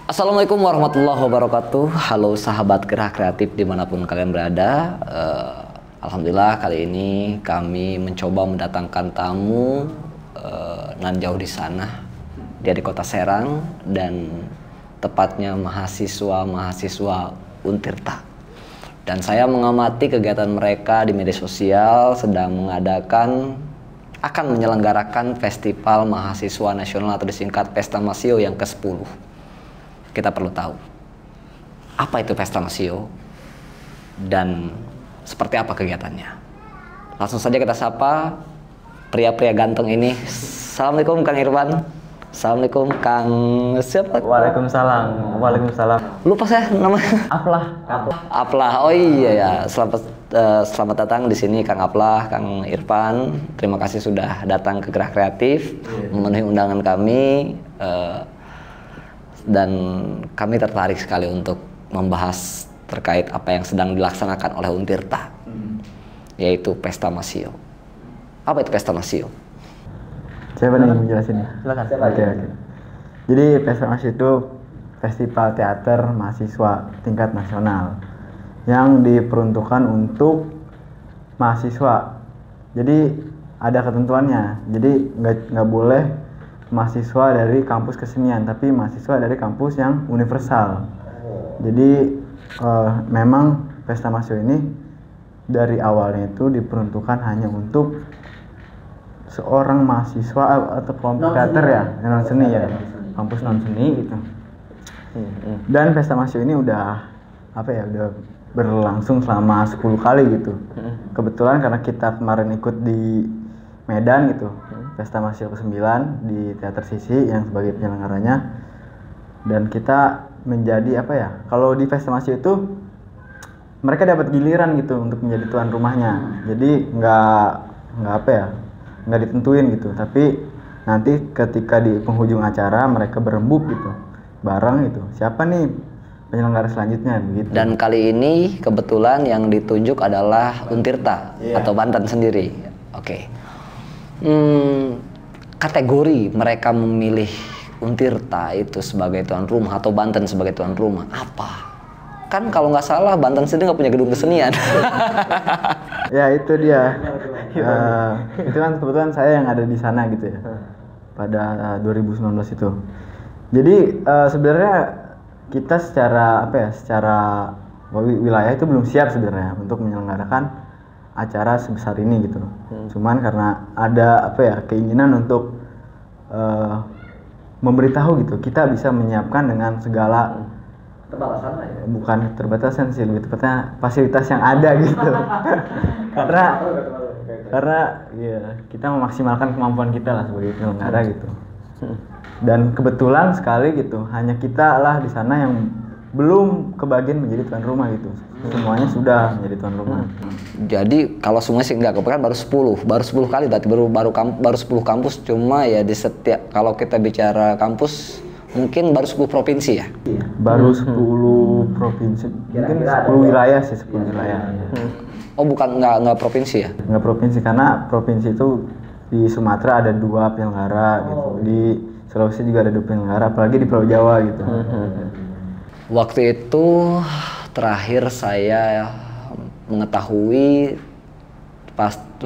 Assalamualaikum warahmatullahi wabarakatuh. Halo sahabat gerak kreatif dimanapun kalian berada. Alhamdulillah kali ini kami mencoba mendatangkan tamu nan jauh di sana. Dia di kota Serang dan tepatnya mahasiswa Untirta. Dan saya mengamati kegiatan mereka di media sosial sedang akan menyelenggarakan Festival Mahasiswa Nasional atau disingkat Pestamasio yang ke-10. Kita perlu tahu apa itu Pestamasio dan seperti apa kegiatannya. Langsung saja kita sapa pria-pria ganteng ini. Assalamualaikum Kang Irfan. Assalamualaikum Kang siapa? Waalaikumsalam. Lupa saya namanya. Aplah. Oh iya ya. Selamat datang di sini Kang Aplah, Kang Irfan. Terima kasih sudah datang ke Gerak Kreatif, memenuhi undangan kami. Dan kami tertarik sekali untuk membahas terkait apa yang sedang dilaksanakan oleh Untirta, yaitu Pestamasio. Apa itu Pestamasio? Siapa nih yang menjelasin? Silakan. Oke. Jadi Pestamasio itu festival teater mahasiswa tingkat nasional yang diperuntukkan untuk mahasiswa. Jadi ada ketentuannya. Jadi nggak boleh mahasiswa dari kampus kesenian, tapi mahasiswa dari kampus yang universal. Jadi memang Pestamasio ini dari awalnya itu diperuntukkan hanya untuk seorang mahasiswa atau kelompok teater ya, non seni ya, kampus non seni gitu. Dan Pestamasio ini udah berlangsung selama 10 kali gitu. Kebetulan karena kita kemarin ikut di Medan gitu, Pestamasio ke-9 di Teater Sisi yang sebagai penyelenggaranya, dan kita menjadi kalau di Pestamasio itu mereka dapat giliran gitu untuk menjadi tuan rumahnya. Jadi nggak ditentuin gitu, tapi nanti ketika di penghujung acara mereka berembuk gitu bareng gitu, siapa nih penyelenggara selanjutnya begitu. Dan kali ini kebetulan yang ditunjuk adalah Untirta atau Banten sendiri. Oke. Kategori mereka memilih Untirta itu sebagai tuan rumah atau Banten sebagai tuan rumah apa? Kan kalau nggak salah Banten sendiri nggak punya gedung kesenian. Ya itu dia. Itu kan kebetulan saya yang ada di sana gitu ya pada 2019 itu. Jadi sebenarnya kita secara wilayah itu belum siap sebenarnya untuk menyelenggarakan acara sebesar ini gitu. Cuman karena ada keinginan untuk memberitahu gitu, kita bisa menyiapkan dengan segala bukan keterbatasan sih, lebih tepatnya fasilitas yang ada gitu. karena ya kita memaksimalkan kemampuan kita lah sebagai penyelenggara gitu. Dan kebetulan sekali gitu, hanya kita lah di sana yang belum kebagian menjadi tuan rumah gitu. Semuanya sudah menjadi tuan rumah. Jadi kalau semuanya sih enggak, kan baru 10 kali berarti baru 10 kampus, cuma ya di setiap, kalau kita bicara kampus mungkin baru 10 provinsi ya. Baru 10 provinsi. Mungkin 10 wilayah sih, 10 wilayah. Oh, bukan enggak provinsi ya? Enggak provinsi, karena provinsi itu di Sumatera ada 2 penyelenggara gitu. Di Sulawesi juga ada 2 penyelenggara, apalagi di Pulau Jawa gitu. Waktu itu terakhir saya mengetahui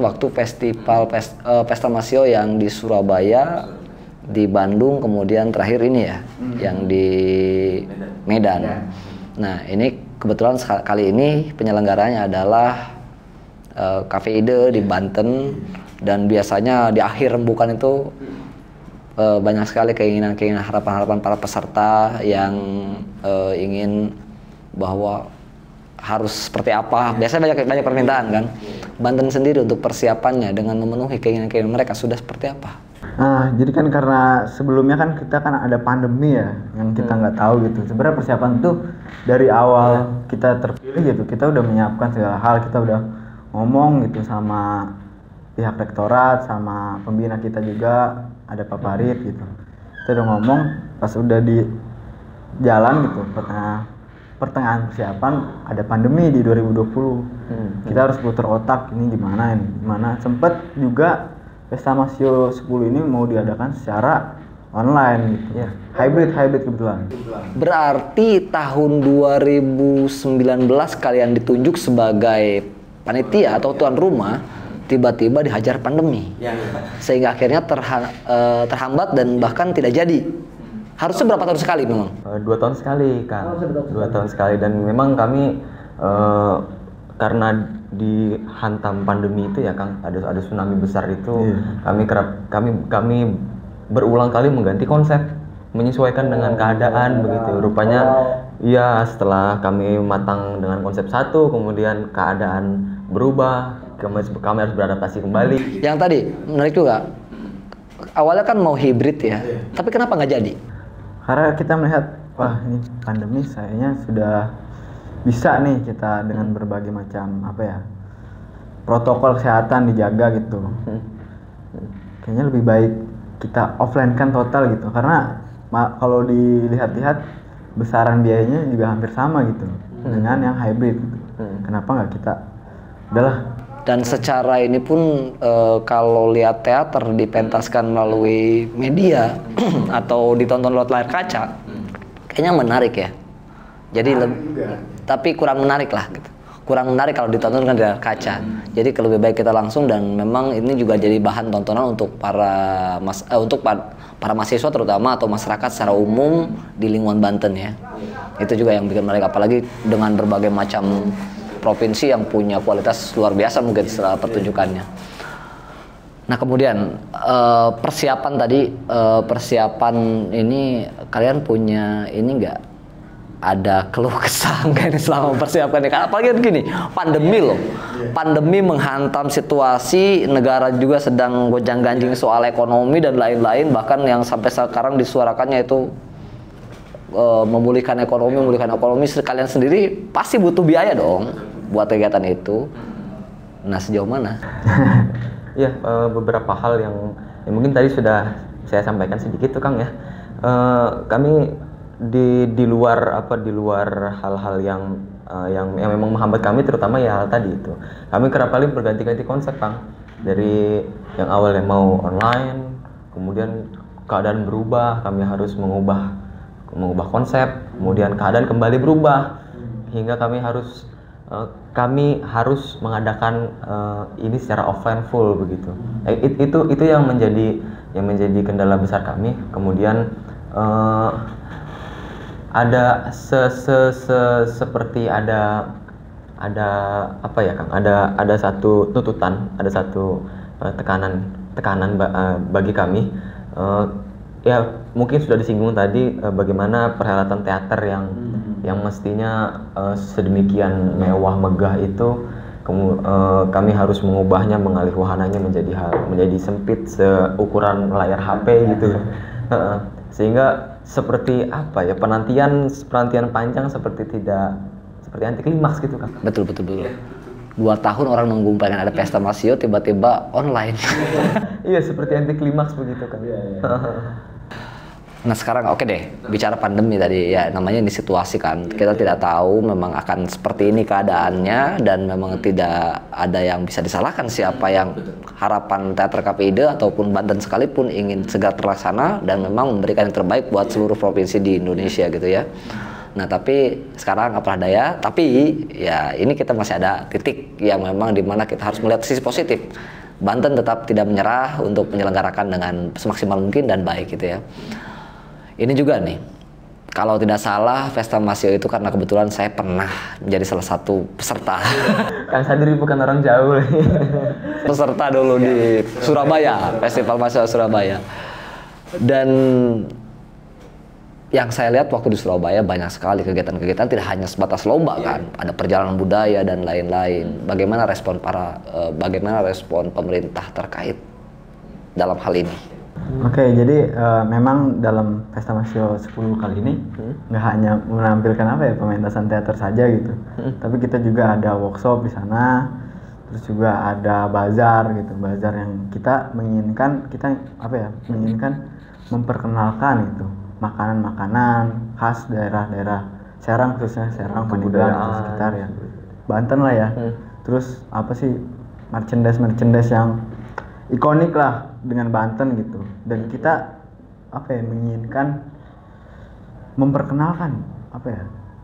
waktu festival Pestamasio yang di Surabaya, di Bandung, kemudian terakhir ini ya yang di Medan. Nah ini kebetulan kali ini penyelenggaranya adalah Cafe Ide di Banten, dan biasanya di akhir rembukan itu banyak sekali keinginan harapan para peserta yang ingin bahwa harus seperti apa. Biasanya banyak permintaan kan. Banten sendiri untuk persiapannya dengan memenuhi keinginan mereka sudah seperti apa? Jadi kan karena sebelumnya kan kita kan ada pandemi ya, yang kita nggak tahu gitu. Sebenarnya persiapan tuh dari awal kita terpilih gitu, kita udah menyiapkan segala hal. Kita udah ngomong gitu sama pihak rektorat, sama pembina kita juga, ada Pak Farid gitu. Kita udah ngomong, pas udah di jalan gitu, pertengahan persiapan ada pandemi di 2020. Kita harus putar otak, ini gimana. Sempet juga Pestamasio 10 ini mau diadakan secara online gitu. Hybrid kebetulan. Berarti tahun 2019 kalian ditunjuk sebagai panitia atau tuan rumah, tiba-tiba dihajar pandemi. Sehingga akhirnya terhambat dan bahkan tidak jadi. Harusnya berapa tahun sekali memang? 2 tahun sekali, Kang. 2 tahun sekali, dan memang kami karena dihantam pandemi itu ya, Kang, ada tsunami besar itu, kami berulang kali mengganti konsep, menyesuaikan dengan keadaan begitu. Rupanya ya setelah kami matang dengan konsep satu, kemudian keadaan berubah, kami harus beradaptasi kembali. Yang tadi menarik juga, awalnya kan mau hibrid ya, tapi kenapa nggak jadi? Karena kita melihat, wah ini pandemi sayangnya sudah bisa nih kita dengan berbagai macam protokol kesehatan dijaga gitu. Kayaknya lebih baik kita offline kan total gitu, karena kalau dilihat-lihat besaran biayanya juga hampir sama gitu dengan yang hybrid gitu. Kenapa nggak kita udahlah. Dan secara ini pun kalau lihat teater dipentaskan melalui media atau ditonton lewat layar kaca, kayaknya menarik ya. Jadi tapi kurang menarik lah gitu. Kurang menarik kalau ditonton kan di layar kaca. Jadi lebih baik kita langsung, dan memang ini juga jadi bahan tontonan untuk para mahasiswa terutama atau masyarakat secara umum di lingkungan Banten ya. Itu juga yang bikin menarik, apalagi dengan berbagai macam provinsi yang punya kualitas luar biasa mungkin setelah pertunjukannya. Nah kemudian persiapan ini kalian punya ini nggak, ada keluh kesah nggak ini selama mempersiapkan ini? Karena apalagi gini, pandemi loh, pandemi menghantam situasi, negara juga sedang gonjang-ganjing soal ekonomi dan lain-lain, bahkan yang sampai sekarang disuarakannya itu memulihkan ekonomi. Kalian sendiri pasti butuh biaya dong buat kegiatan itu. Nah sejauh mana? Ya, beberapa hal yang mungkin tadi sudah saya sampaikan sedikit tuh, Kang ya. Kami di luar hal-hal yang memang menghambat kami, terutama ya hal tadi itu. Kami kerap kali berganti-ganti konsep, Kang. Dari yang awalnya mau online, kemudian keadaan berubah, kami harus mengubah konsep, kemudian keadaan kembali berubah, hingga kami harus mengadakan ini secara offline full begitu. Itu yang menjadi kendala besar kami. Kemudian ada seperti ada apa ya, Kang? Ada satu tuntutan, ada satu tekanan bagi kami. Ya mungkin sudah disinggung tadi, bagaimana perhelatan teater yang mestinya sedemikian mewah megah itu kami harus mengubahnya, mengalih wahananya menjadi sempit seukuran layar HP gitu. Sehingga seperti penantian panjang seperti anti klimaks gitu, Kak. Betul. 2 tahun orang nunggu pengen ada pesta Masio, tiba-tiba online. Iya, seperti anti klimaks begitu, Kak. Nah sekarang oke deh, bicara pandemi tadi ya, namanya ini situasi kan, kita tidak tahu memang akan seperti ini keadaannya, dan memang tidak ada yang bisa disalahkan siapa yang harapan Teater KPID ataupun Banten sekalipun ingin segera terlaksana dan memang memberikan yang terbaik buat seluruh provinsi di Indonesia gitu ya. Nah tapi sekarang apalah daya, tapi ya ini kita masih ada titik yang memang dimana kita harus melihat sisi positif. Banten tetap tidak menyerah untuk menyelenggarakan dengan semaksimal mungkin dan baik gitu ya. Ini juga nih, kalau tidak salah Pesta Masio itu karena kebetulan saya pernah menjadi salah satu peserta. Kang Sadri bukan orang jauh. Peserta dulu di Surabaya, Festival Masio Surabaya. Dan yang saya lihat waktu di Surabaya banyak sekali kegiatan-kegiatan, tidak hanya sebatas lomba kan, ada perjalanan budaya dan lain-lain. Bagaimana respon pemerintah terkait dalam hal ini? Oke, jadi memang dalam Pesta Masio 10 kali ini nggak hanya menampilkan pementasan teater saja gitu, tapi kita juga ada workshop di sana, terus juga ada bazar gitu, bazar yang kita menginginkan memperkenalkan itu makanan-makanan khas daerah-daerah Serang, khususnya Serang, Pandeglang atau sekitar ya, Banten lah ya. Terus merchandise yang ikonik lah dengan Banten gitu, dan kita menginginkan memperkenalkan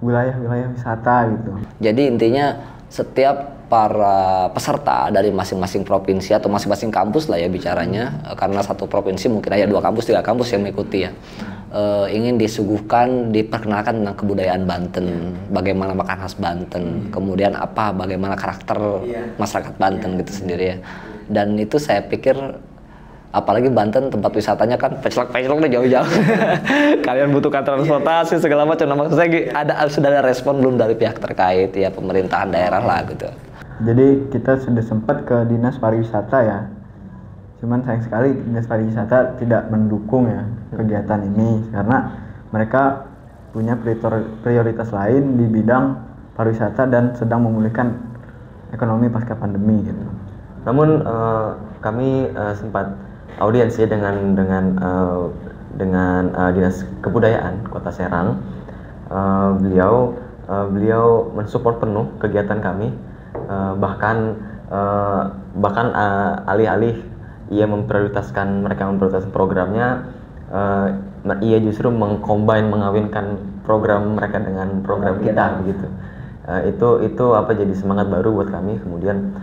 wilayah-wilayah wisata gitu. Jadi intinya setiap para peserta dari masing-masing provinsi atau masing-masing kampus lah ya bicaranya, karena satu provinsi mungkin ada 2 kampus 3 kampus yang mengikuti ya, ingin disuguhkan, diperkenalkan tentang kebudayaan Banten, bagaimana makan khas Banten, kemudian bagaimana karakter masyarakat Banten gitu sendiri ya. Dan itu saya pikir, apalagi Banten tempat wisatanya kan peclok-peclok deh jauh-jauh. Kalian butuhkan transportasi segala macam. Nah, maksud saya sudah ada respon belum dari pihak terkait ya, pemerintahan daerah lah gitu. Jadi kita sudah sempat ke Dinas Pariwisata ya. Cuman sayang sekali Dinas Pariwisata tidak mendukung ya kegiatan ini karena mereka punya prioritas lain di bidang pariwisata dan sedang memulihkan ekonomi pasca pandemi gitu. Namun kami sempat audiens ya dengan Dinas Kebudayaan Kota Serang. Beliau mensupport penuh kegiatan kami, bahkan alih-alih ia memprioritaskan programnya, ia justru mengawinkan program mereka dengan program kita begitu. Itu jadi semangat baru buat kami, kemudian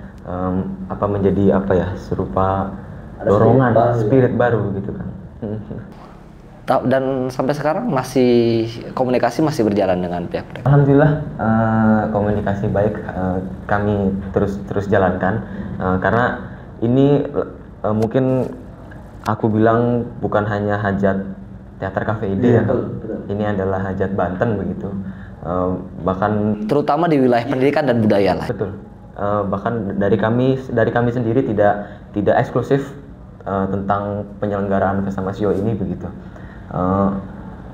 menjadi serupa dorongan, spirit baru gitu kan. Dan sampai sekarang komunikasi masih berjalan dengan pihak mereka. Alhamdulillah komunikasi baik kami terus jalankan, karena ini mungkin aku bilang bukan hanya hajat teater Cafe Ide ya, ini adalah hajat Banten begitu, bahkan terutama di wilayah pendidikan dan budaya lah. Betul. Bahkan dari kami sendiri tidak eksklusif tentang penyelenggaraan Pesta Masio ini begitu,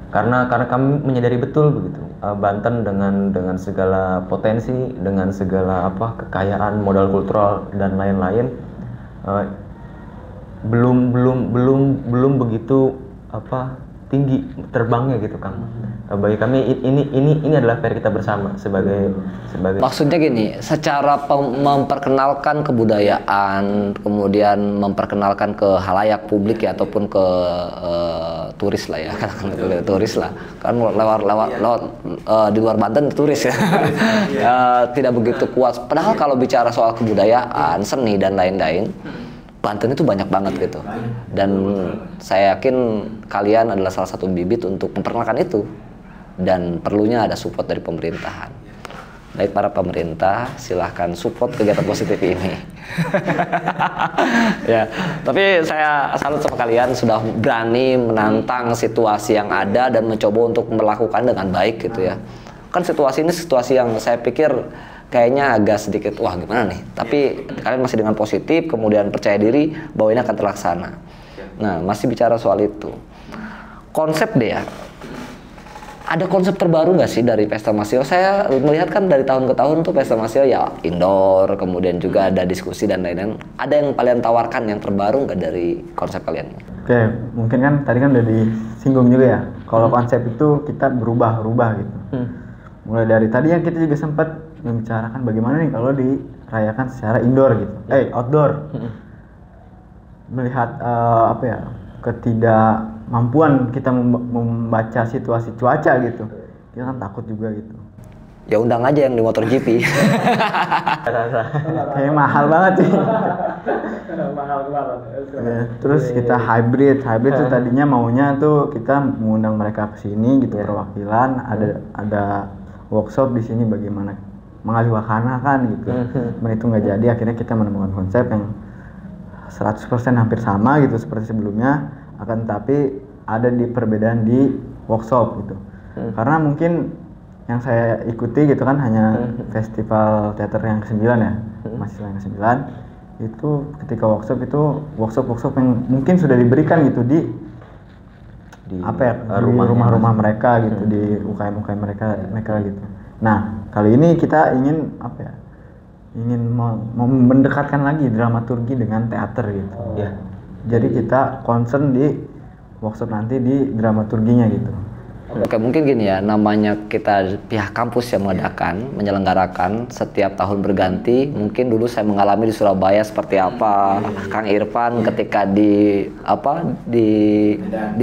karena kami menyadari betul begitu, Banten dengan segala potensi, dengan segala kekayaan modal kultural dan lain-lain, belum begitu tinggi terbangnya gitu Kang. Bagi kami ini adalah PR kita bersama sebagai Maksudnya gini, secara memperkenalkan kebudayaan, kemudian memperkenalkan ke halayak publik ya, ataupun ke turis lah ya, turis lah kan lewat di luar Banten turis ya. Tidak begitu kuat. Padahal kalau bicara soal kebudayaan, seni dan lain-lain, Banten itu banyak banget gitu. Dan saya yakin kalian adalah salah satu bibit untuk memperkenalkan itu. Dan perlunya ada support dari pemerintahan. Baik para pemerintah, silahkan support kegiatan positif ini. Ya, tapi saya salut sama kalian sudah berani menantang situasi yang ada dan mencoba untuk melakukan dengan baik gitu ya. Kan situasi ini situasi yang saya pikir kayaknya agak sedikit wah gimana nih, tapi kalian masih dengan positif, kemudian percaya diri bahwa ini akan terlaksana. Nah, masih bicara soal itu, konsep deh ya, ada konsep terbaru nggak sih dari Pesta Masio? Saya melihat kan dari tahun ke tahun tuh Pesta Masio ya indoor, kemudian juga ada diskusi dan lain-lain. Ada yang kalian tawarkan yang terbaru nggak dari konsep kalian? Oke, mungkin kan tadi kan udah disinggung juga ya, kalau konsep itu kita berubah gitu. Mulai dari tadi yang kita juga sempat membicarakan bagaimana nih kalau dirayakan secara indoor gitu, outdoor. Melihat ketidakmampuan kita membaca situasi cuaca gitu, kita kan takut juga gitu. Ya undang aja yang di MotoGP. Kayak mahal banget sih. Ya, terus kita hybrid tuh tadinya maunya tuh kita mengundang mereka ke sini gitu, perwakilan, ada workshop di sini bagaimana mengalih wahana kan gitu. Cuman itu nggak jadi, akhirnya kita menemukan konsep yang 100% hampir sama gitu seperti sebelumnya, akan tetapi ada di perbedaan di workshop gitu. Karena mungkin yang saya ikuti gitu kan hanya festival teater yang ke-9 ya, mahasiswa yang ke-9 itu ketika workshop yang mungkin sudah diberikan gitu di rumah-rumah mereka gitu, di UKM mereka gitu. Nah, kali ini kita ingin mendekatkan lagi dramaturgi dengan teater gitu. Jadi kita concern di workshop nanti di dramaturginya gitu. Oke, mungkin gini ya, namanya kita pihak kampus yang mengadakan, menyelenggarakan setiap tahun berganti. Mungkin dulu saya mengalami di Surabaya seperti apa, Kang Irfan ketika di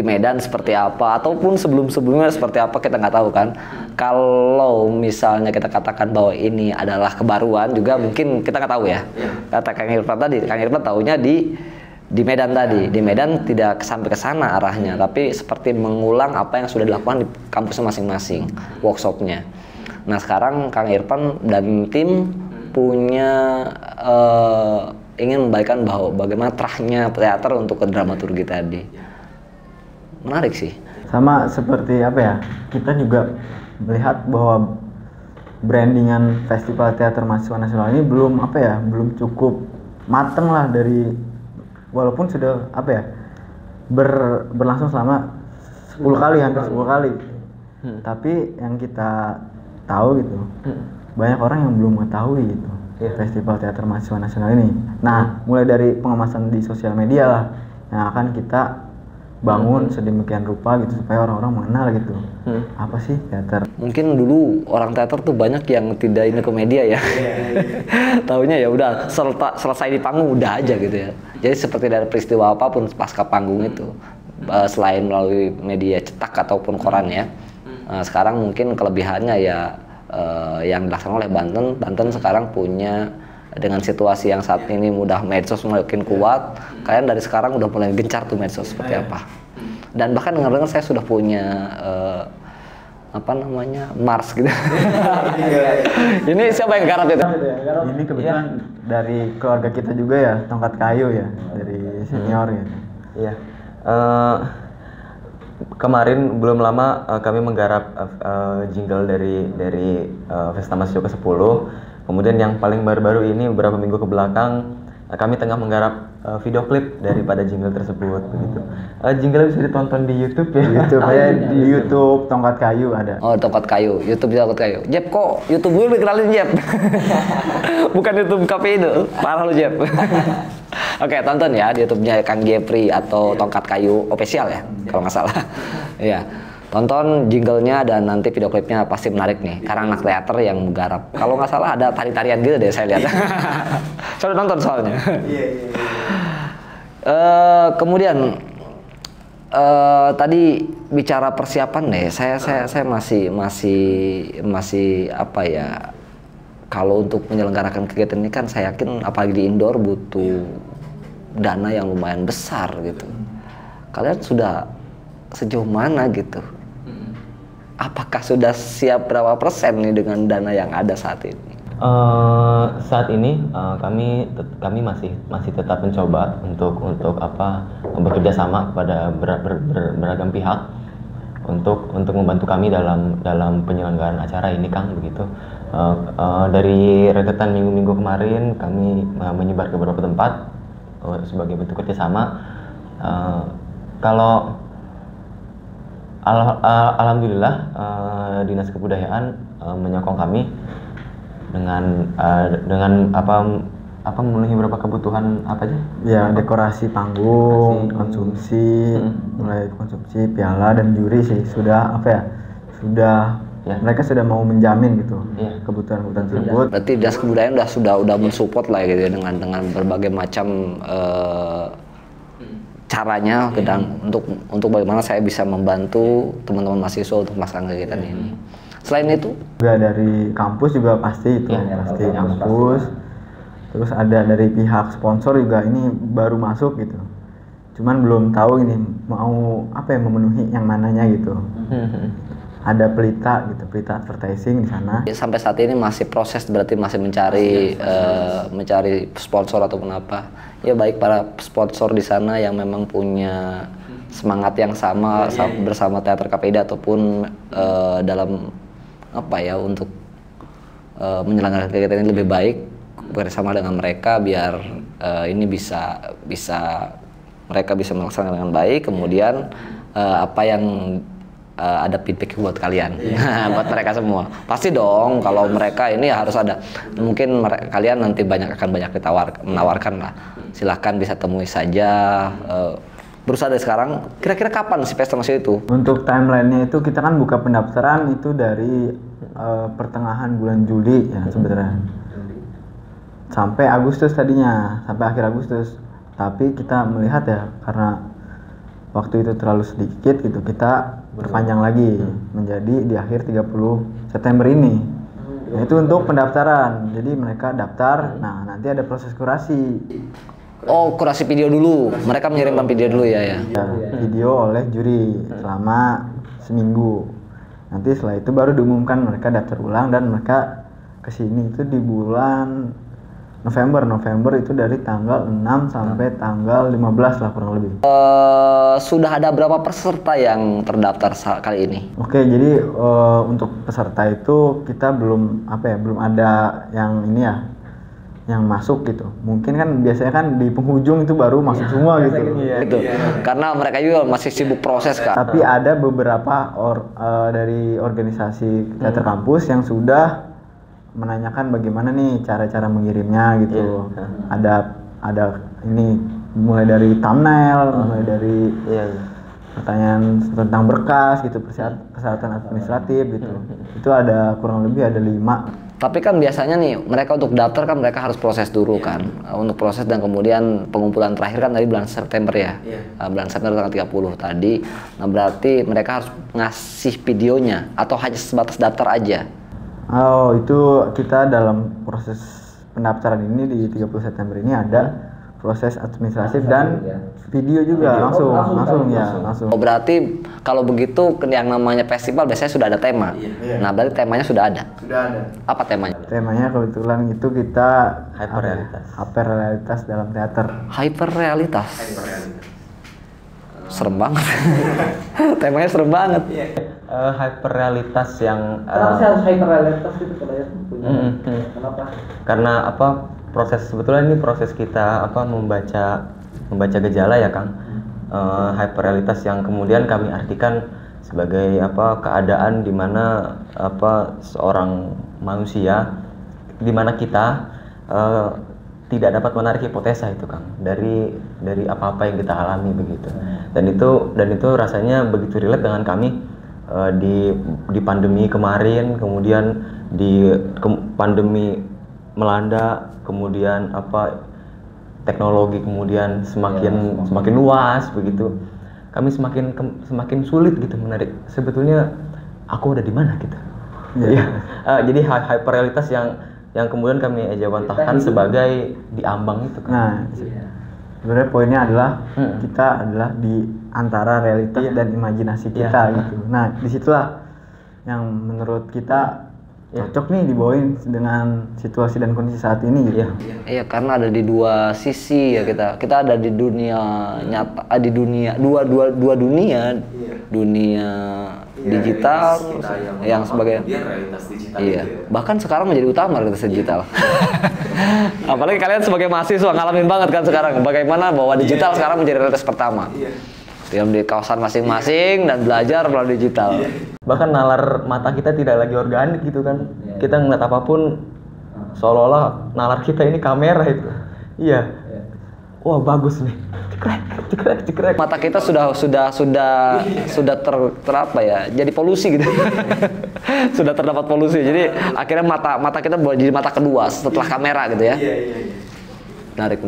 Medan seperti apa, ataupun sebelumnya seperti apa, kita nggak tahu kan. Kalau misalnya kita katakan bahwa ini adalah kebaruan juga, mungkin kita nggak tahu ya. Kata Kang Irfan tadi, Kang Irfan tahunya di Medan tadi. Di Medan tidak sampai ke sana arahnya, tapi seperti mengulang apa yang sudah dilakukan di kampusnya masing-masing, workshopnya. Nah, sekarang Kang Irfan dan tim punya ingin membagikan bahwa bagaimana terahnya teater untuk ke dramaturgi tadi. Menarik sih. Sama seperti apa ya, kita juga melihat bahwa brandingan Festival Teater Mahasiswa Nasional ini belum cukup mateng lah, dari walaupun sudah berlangsung selama 10 kali, hampir 10 kali. Tapi yang kita tahu gitu, banyak orang yang belum mengetahui gitu Festival Teater Mahasiswa Nasional ini. Nah, mulai dari pengemasan di sosial media lah yang akan kita bangun sedemikian rupa gitu supaya orang-orang mengenal gitu apa sih teater. Mungkin dulu orang teater tuh banyak yang tidak ini ke media ya. Taunya ya udah selesai di panggung udah aja gitu ya. Jadi seperti dari peristiwa apapun pasca panggung itu, selain melalui media cetak ataupun koran ya, sekarang mungkin kelebihannya ya yang dilaksanakan oleh Banten sekarang punya, dengan situasi yang saat ini mudah, medsos makin kuat, kalian dari sekarang udah mulai gencar tuh medsos seperti apa. Dan bahkan dengar-dengar saya sudah punya Mars gitu. Ini siapa yang garap itu? Ini kebetulan dari keluarga kita juga ya, Tongkat Kayu ya, dari senior ya. Iya. Kemarin belum lama kami menggarap jingle dari Festa Mahasiswa ke-10. Kemudian yang paling baru-baru ini beberapa minggu ke belakang kami tengah menggarap video klip daripada jingle tersebut begitu. Jingle bisa ditonton di YouTube ya. Di YouTube Tongkat Kayu ada. Oh, Tongkat Kayu, YouTube Tongkat Kayu. Jep, kok YouTube gue dikenalin Jep? Bukan YouTube KPI itu. Parah lu Jep. Oke, tonton ya di YouTube-nya Kang Jepri atau Tongkat Kayu official ya, kalau nggak salah. Iya. Tonton jinglenya dan nanti video klipnya pasti menarik nih, karena anak teater yang menggarap. Kalau nggak salah ada tari-tarian gitu deh saya lihat. Saya udah nonton soalnya. Kemudian tadi bicara persiapan deh, saya masih apa ya? Kalau untuk menyelenggarakan kegiatan ini kan saya yakin apalagi di indoor butuh dana yang lumayan besar gitu. Kalian sudah sejauh mana gitu? Apakah sudah siap berapa persen nih dengan dana yang ada saat ini? Saat ini kami masih tetap mencoba untuk bekerja sama kepada beragam pihak untuk membantu kami dalam penyelenggaraan acara ini, Kang, begitu. Dari rentetan minggu-minggu kemarin kami menyebar ke beberapa tempat sebagai bentuk kerjasama. Kalau alhamdulillah Dinas Kebudayaan menyokong kami dengan memenuhi beberapa kebutuhan apa aja? Ya, dekorasi panggung, konsumsi, mulai konsumsi piala dan juri sih sudah mereka sudah mau menjamin gitu kebutuhan tersebut. Berarti Dinas Kebudayaan sudah mensupport lah gitu ya, dengan berbagai macam caranya untuk bagaimana saya bisa membantu teman-teman mahasiswa untuk melaksanakan kegiatan ini. Selain itu juga dari kampus juga pasti kampus. Terus ada dari pihak sponsor juga, ini baru masuk gitu. Cuman belum tahu ini mau memenuhi yang mananya gitu. Ada pelita advertising di sana. Sampai saat ini masih proses, berarti masih mencari sponsor ataupun apa. Ya, baik para sponsor di sana yang memang punya semangat yang sama bersama Teater KPID ataupun dalam untuk menyelenggarakan kegiatan ini lebih baik bersama dengan mereka biar ini bisa mereka bisa melaksanakan dengan baik. Kemudian apa yang ada feedback buat kalian, buat mereka semua. Pasti dong, kalau mereka ini harus ada. Mungkin kalian nanti akan banyak menawarkan lah. Silahkan bisa temui saja berusaha dari sekarang. Kira-kira kapan sih pesta mahasiswa itu? Untuk timelinenya itu kita kan buka pendaftaran itu dari pertengahan bulan Juli ya sebenarnya. Sampai Agustus tadinya, sampai akhir Agustus. Tapi kita melihat ya karena waktu itu terlalu sedikit gitu, kita perpanjang lagi menjadi di akhir 30 September ini. Nah, itu untuk pendaftaran. Jadi mereka daftar, nah nanti ada proses kurasi. Oh, kurasi video dulu. Mereka mengirimkan video dulu ya. Ya, video oleh juri selama seminggu. Nanti setelah itu baru diumumkan mereka daftar ulang dan mereka kesini itu di bulan November itu dari tanggal 6 sampai tanggal 15 lah kurang lebih. Sudah ada berapa peserta yang terdaftar kali ini? Oke, jadi untuk peserta itu kita belum belum ada yang ini ya, yang masuk gitu. Mungkin kan biasanya kan di penghujung itu baru masuk semua gitu. Gitu. Karena mereka juga masih sibuk proses Kak. Tapi ada beberapa dari organisasi teater kampus yang sudah menanyakan bagaimana nih cara-cara mengirimnya gitu. Ada ini mulai dari thumbnail, mulai dari pertanyaan tentang berkas gitu, persyaratan administratif gitu. Itu ada kurang lebih ada 5. Tapi kan biasanya nih mereka untuk daftar kan mereka harus proses dulu kan. Untuk proses dan kemudian pengumpulan terakhir kan tadi bulan September ya. Bulan September tanggal 30 tadi. Nah, berarti mereka harus ngasih videonya atau hanya sebatas daftar aja? Oh, itu kita dalam proses pendaftaran ini di 30 September ini ada proses administratif dan video juga langsung. Oh, berarti kalau begitu yang namanya festival biasanya sudah ada tema. Nah, berarti temanya sudah ada. Apa temanya? Temanya kebetulan itu kita hyperrealitas dalam teater. Hyperrealitas. Serem banget. Temanya serem banget. Hyperrealitas yang kenapa sih harus hyperrealitas gitu kenapa? Karena sebetulnya ini proses kita membaca gejala ya Kang. Hyperrealitas yang kemudian kami artikan sebagai keadaan di mana seorang manusia, di mana kita tidak dapat menarik hipotesa itu Kang dari apa-apa yang kita alami begitu. Dan itu rasanya begitu relate dengan kami di pandemi kemarin, kemudian pandemi melanda, kemudian teknologi kemudian semakin luas begitu. Kami semakin sulit gitu menarik sebetulnya aku ada di mana gitu. Jadi hyperrealitas yang kemudian kami ejawantahkan sebagai diambang itu kan. Nah, sebenarnya poinnya adalah kita adalah di antara realitas dan imajinasi kita gitu. Nah, disitulah yang menurut kita cocok nih dibawain dengan situasi dan kondisi saat ini gitu. Iya, karena ada di dua sisi ya kita ada di dunia nyata, di dunia dua dunia, dunia digital yang sebagai realitas digital. Bahkan sekarang menjadi utama realitas digital. Apalagi kalian sebagai mahasiswa ngalamin banget kan sekarang bagaimana bahwa digital sekarang menjadi realitas pertama. Diam di kawasan masing-masing dan belajar melalui digital. Bahkan nalar mata kita tidak lagi organik gitu kan. Kita ngeliat apapun seolah-olah nalar kita ini kamera itu. Wah, bagus nih. Cekrek. Mata kita sudah terapa ya, jadi polusi gitu. Sudah terdapat polusi. Jadi akhirnya mata kita jadi mata kedua setelah kamera gitu ya. Menarik.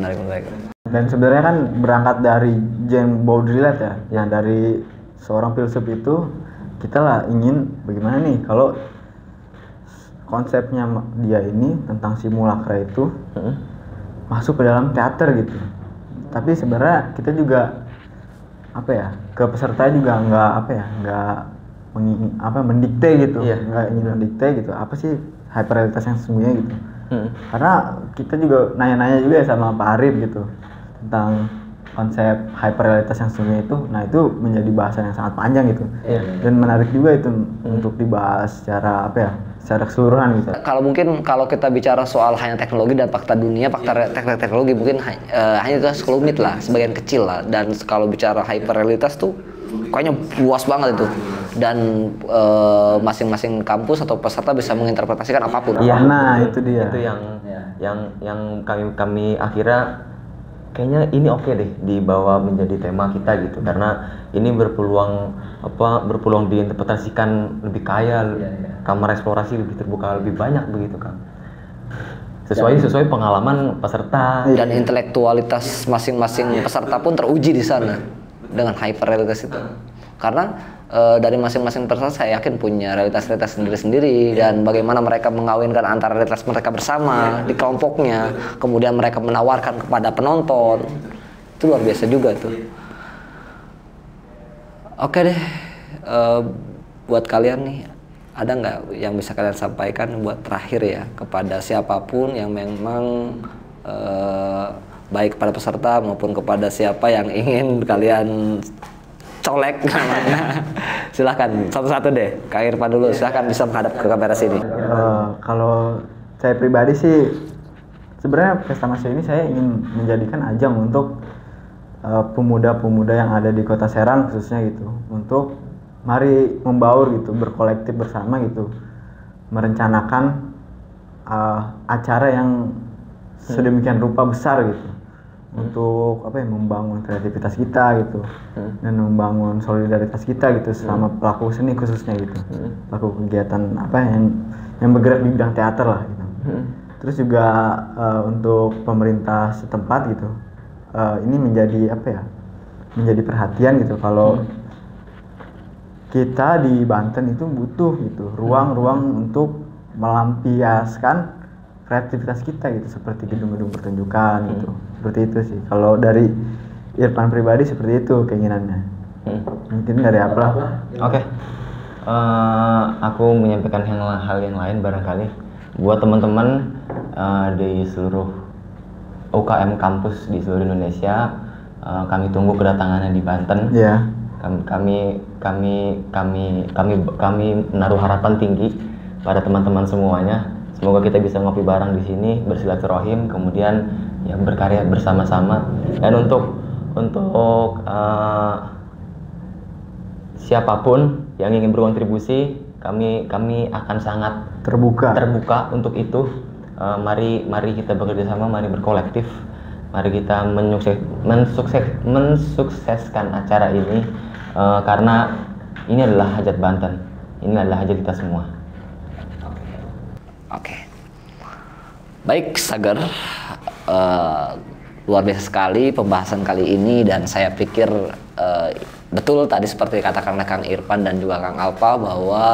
Dan sebenarnya kan berangkat dari Jean Baudrillard ya, yang dari seorang filsuf itu kita lah ingin bagaimana nih kalau konsepnya dia ini tentang simulakra itu masuk ke dalam teater gitu. Tapi sebenarnya kita juga ke peserta juga nggak mendikte gitu, nggak ingin mendikte gitu. Apa sih hyperrealitas yang sesungguhnya gitu? Karena kita juga nanya-nanya juga ya sama Pak Arif gitu tentang konsep hyperrealitas yang sesungguhnya itu. Nah, itu menjadi bahasan yang sangat panjang gitu. Dan menarik juga itu untuk dibahas secara secara keseluruhan gitu. Kalau kita bicara soal hanya teknologi dan fakta dunia, fakta teknologi mungkin hanya itu sekelumit lah, sebagian kecil lah. Dan kalau bicara hyperrealitas tuh kayaknya luas banget itu. Dan masing-masing kampus atau peserta bisa menginterpretasikan apapun. Nah, itu dia. Itu yang kami akhirnya kayaknya ini oke deh dibawa menjadi tema kita gitu, karena ini berpeluang diinterpretasikan lebih kaya, kamar eksplorasi lebih terbuka, lebih banyak begitu kan, sesuai pengalaman peserta dan intelektualitas masing-masing peserta pun teruji di sana dengan hyperrealitas itu, karena dari masing-masing peserta saya yakin punya realitas-realitas sendiri-sendiri dan bagaimana mereka mengawinkan antara realitas mereka bersama di kelompoknya, kemudian mereka menawarkan kepada penonton, itu luar biasa juga tuh. Oke deh, buat kalian nih, ada nggak yang bisa kalian sampaikan buat terakhir ya kepada siapapun yang memang baik kepada peserta maupun kepada siapa yang ingin kalian colek namanya. Silahkan satu-satu deh, Kak Irfan dulu, silahkan bisa menghadap ke kamera sini. Kalau saya pribadi sih sebenarnya pesta mahasiswa ini saya ingin menjadikan ajang untuk pemuda-pemuda yang ada di Kota Serang khususnya gitu, untuk mari membaur gitu, berkolektif bersama gitu, merencanakan acara yang sedemikian rupa besar gitu, untuk membangun kreativitas kita gitu, dan membangun solidaritas kita gitu selama pelaku seni khususnya gitu, pelaku kegiatan yang bergerak di bidang teater lah gitu. Terus juga untuk pemerintah setempat gitu, ini menjadi menjadi perhatian gitu, kalau kita di Banten itu butuh gitu ruang-ruang untuk melampiaskan kreativitas kita gitu, seperti gedung-gedung pertunjukan gitu. Seperti itu sih kalau dari Irfan pribadi, seperti itu keinginannya. Mungkin dari Aplah. Oke. Aku menyampaikan hal yang lain barangkali buat teman-teman di seluruh UKM kampus di seluruh Indonesia. Kami tunggu kedatangannya di Banten. Yeah. Kami menaruh harapan tinggi pada teman-teman semuanya. Semoga kita bisa ngopi bareng di sini, bersilaturahim, kemudian ya berkarya bersama-sama. Dan untuk siapapun yang ingin berkontribusi, kami akan sangat terbuka untuk itu. Mari kita bekerja sama, mari berkolektif, mari kita mensukseskan acara ini, karena ini adalah hajat Banten, ini adalah hajat kita semua. Oke. Baik, Sagar, luar biasa sekali pembahasan kali ini, dan saya pikir betul tadi seperti katakan Kang Irfan dan juga Kang Alpa bahwa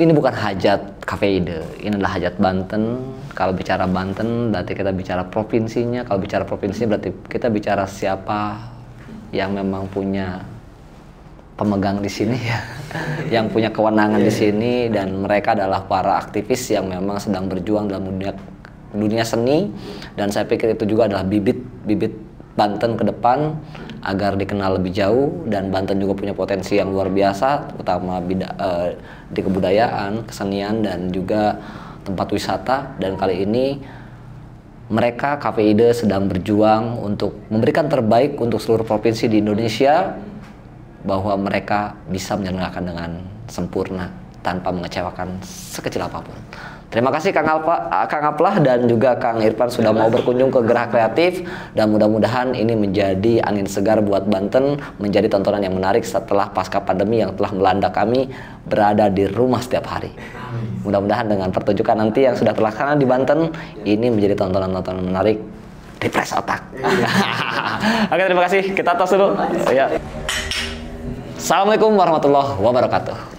ini bukan hajat Cafe Ide, ini adalah hajat Banten. Kalau bicara Banten berarti kita bicara provinsinya, kalau bicara provinsinya berarti kita bicara siapa yang memang punya pemegang di sini ya, yang punya kewenangan di sini, dan mereka adalah para aktivis yang memang sedang berjuang dalam dunia seni, dan saya pikir itu juga adalah bibit Banten ke depan agar dikenal lebih jauh, dan Banten juga punya potensi yang luar biasa, terutama di kebudayaan, kesenian, dan juga tempat wisata. Dan kali ini mereka Cafe Ide sedang berjuang untuk memberikan terbaik untuk seluruh provinsi di Indonesia, bahwa mereka bisa menyelenggarakan dengan sempurna tanpa mengecewakan sekecil apapun. Terima kasih Kang Aplah dan juga Kang Irfan sudah mau berkunjung ke Gerah Kreatif, dan mudah-mudahan ini menjadi angin segar buat Banten, menjadi tontonan yang menarik setelah pasca pandemi yang telah melanda kami berada di rumah setiap hari. Mudah-mudahan dengan pertunjukan nanti yang sudah terlaksana di Banten, ini menjadi tontonan-tontonan menarik, refresh otak. Oke, terima kasih. Kita tos dulu. Ya. Assalamualaikum warahmatullahi wabarakatuh.